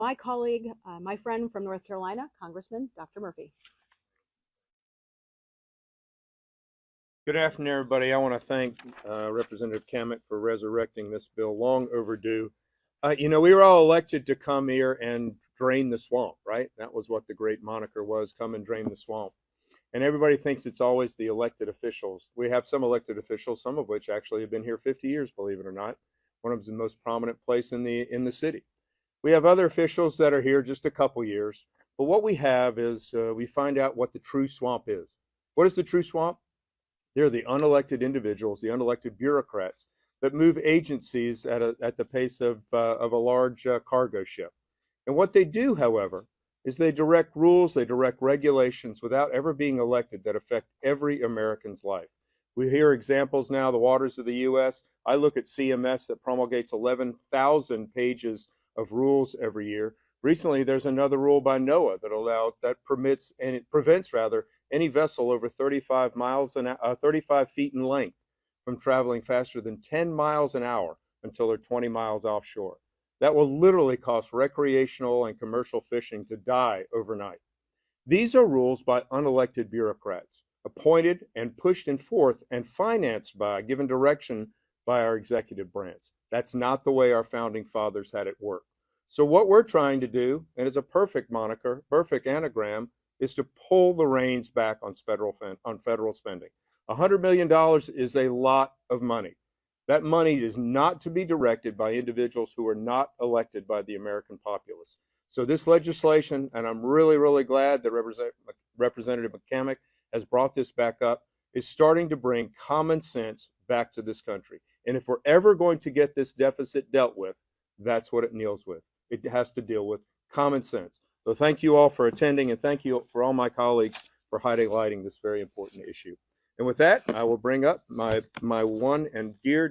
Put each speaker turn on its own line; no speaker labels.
my colleague, my friend from North Carolina, Congressman Dr. Murphy.
Good afternoon, everybody. I want to thank Representative Kamek for resurrecting this bill, long overdue. We were all elected to come here and drain the swamp, right? That was what the great moniker was, come and drain the swamp. And everybody thinks it's always the elected officials. We have some elected officials, some of which actually have been here 50 years, believe it or not. One of them is the most prominent place in the city. We have other officials that are here just a couple years. But what we have is we find out what the true swamp is. What is the true swamp? They're the unelected individuals, the unelected bureaucrats that move agencies at the pace of a large cargo ship. And what they do, however, is they direct rules, they direct regulations without ever being elected that affect every American's life. We hear examples now, the waters of the U.S. I look at CMS that promulgates 11,000 pages of rules every year. Recently, there's another rule by NOAA that prevents any vessel over 35 feet in length from traveling faster than 10 miles an hour until they're 20 miles offshore. That will literally cause recreational and commercial fishing to die overnight. These are rules by unelected bureaucrats, appointed and pushed forth and financed by, given direction by our executive branch. That's not the way our founding fathers had it work. So what we're trying to do, and it's a perfect moniker, perfect anagram, is to pull the reins back on federal spending. $100 million is a lot of money. That money is not to be directed by individuals who are not elected by the American populace. So this legislation, and I'm really, really glad that Representative McCamick has brought this back up, is starting to bring common sense back to this country. And if we're ever going to get this deficit dealt with, that's what it deals with. It has to deal with common sense. So thank you all for attending, and thank you for all my colleagues for highlighting this very important issue. And with that, I will bring up my one and dear